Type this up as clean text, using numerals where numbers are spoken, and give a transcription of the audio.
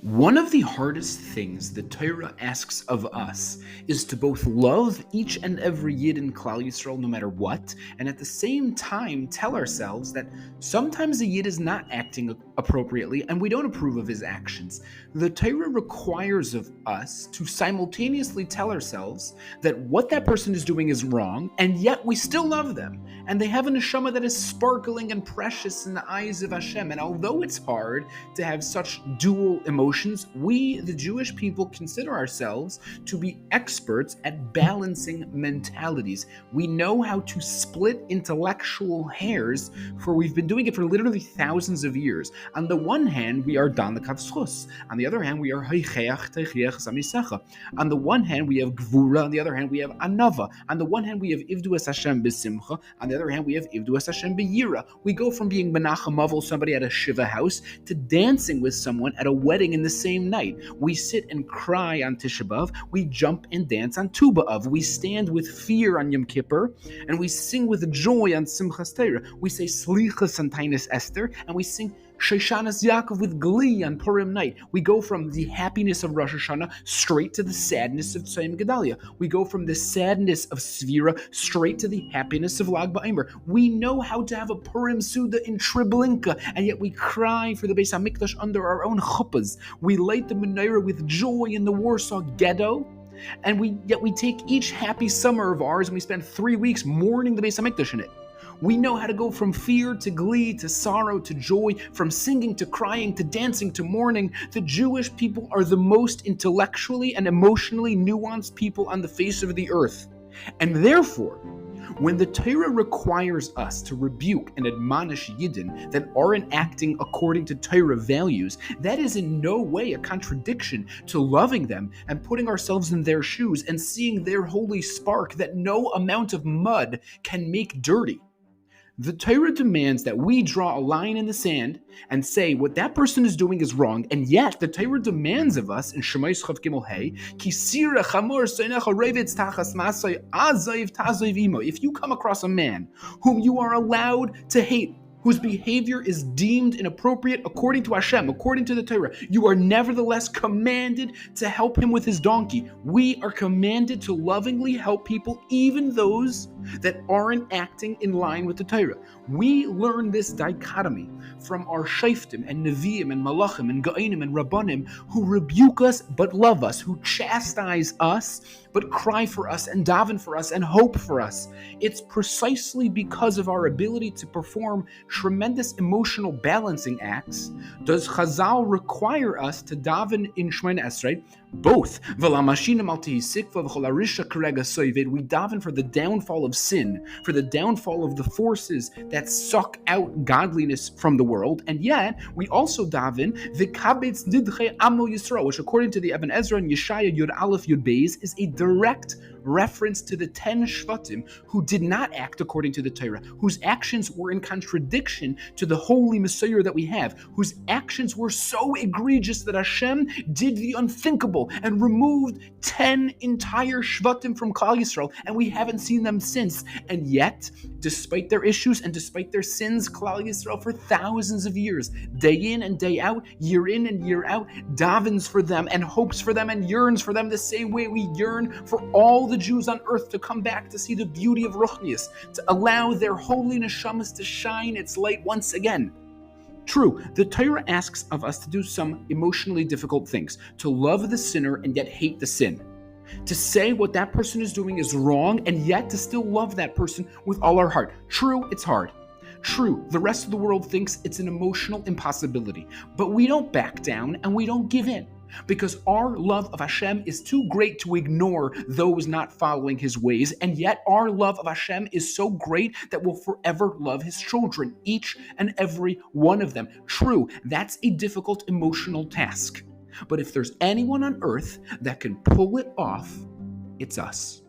One of the hardest things the Torah asks of us is to both love each and every Yid in Klal Yisrael no matter what, and at the same time tell ourselves that sometimes a Yid is not acting appropriately and we don't approve of his actions. The Torah requires of us to simultaneously tell ourselves that what that person is doing is wrong, and yet we still love them, and they have a neshama that is sparkling and precious in the eyes of Hashem. And although it's hard to have such dual emotions, we, the Jewish people, consider ourselves to be experts at balancing mentalities. We know how to split intellectual hairs, for we've been doing it for literally thousands of years. On the one hand, we are dan l'kavschus. On the other hand, we are heicheach teichiach zamisecha. On the one hand, we have gvura. On the other hand, we have anava. On the one hand, we have ivdu es Hashem b'simcha. On the other hand, we have ivdu es Hashem b'yira. We go from being menachem mavel, somebody at a shiva house, to dancing with someone at a wedding in the same night. We sit and cry on Tisha B'Av. We jump and dance on Tu B'Av. We stand with fear on Yom Kippur, and we sing with joy on Simchas Torah. We say Slichas on Tainis Esther, and we sing Shoshanas Yaakov with glee on Purim night. We go from the happiness of Rosh Hashanah straight to the sadness of Tzayim Gedalia. We go from the sadness of Svira straight to the happiness of Lag BaOmer. We know how to have a Purim Suda in Treblinka, and yet we cry for the Beis HaMikdash under our own chuppahs. We light the menorah with joy in the Warsaw Ghetto, and yet we take each happy summer of ours and we spend 3 weeks mourning the Beis HaMikdash in it. We know how to go from fear to glee to sorrow to joy, from singing to crying to dancing to mourning. The Jewish people are the most intellectually and emotionally nuanced people on the face of the earth. And therefore, when the Torah requires us to rebuke and admonish Yidden that aren't acting according to Torah values, that is in no way a contradiction to loving them and putting ourselves in their shoes and seeing their holy spark that no amount of mud can make dirty. The Torah demands that we draw a line in the sand and say what that person is doing is wrong, and yet the Torah demands of us in Shemais Chav Gimel Hey, Ki sira chamor soinecha revetz tachas masay azayiv tazayiv imo. If you come across a man whom you are allowed to hate, whose behavior is deemed inappropriate according to Hashem, according to the Torah, you are nevertheless commanded to help him with his donkey. We are commanded to lovingly help people, even those that aren't acting in line with the Torah. We learn this dichotomy from our Shaftim and Nevi'im and Malachim and Ga'inim and Rabbanim, who rebuke us but love us, who chastise us but cry for us and daven for us and hope for us. It's precisely because of our ability to perform tremendous emotional balancing acts does Chazal require us to daven in Shemona Esrei both. We daven for the downfall of sin, for the downfall of the forces that suck out godliness from the world, and yet we also daven v'kabetz nidchei amo Yisrael, which according to the Eben Ezra and Yeshaya Yud Aleph Yud Beis is a direct reference to the 10 Shvatim who did not act according to the Torah, whose actions were in contradiction to the holy Messiah that we have, whose actions were so egregious that Hashem did the unthinkable and removed 10 entire Shvatim from Klal Yisrael, and we haven't seen them since. And yet, despite their issues and despite their sins, Klal Yisrael for thousands of years, day in and day out, year in and year out, davens for them and hopes for them and yearns for them the same way we yearn for all the Jews on earth to come back to see the beauty of Ruchnius, to allow their holy neshamas to shine its light once again. True, the Torah asks of us to do some emotionally difficult things, to love the sinner and yet hate the sin, to say what that person is doing is wrong and yet to still love that person with all our heart. True, it's hard. True, the rest of the world thinks it's an emotional impossibility, but we don't back down and we don't give in, because our love of Hashem is too great to ignore those not following His ways, and yet our love of Hashem is so great that we'll forever love His children, each and every one of them. True, that's a difficult emotional task, but if there's anyone on earth that can pull it off, it's us.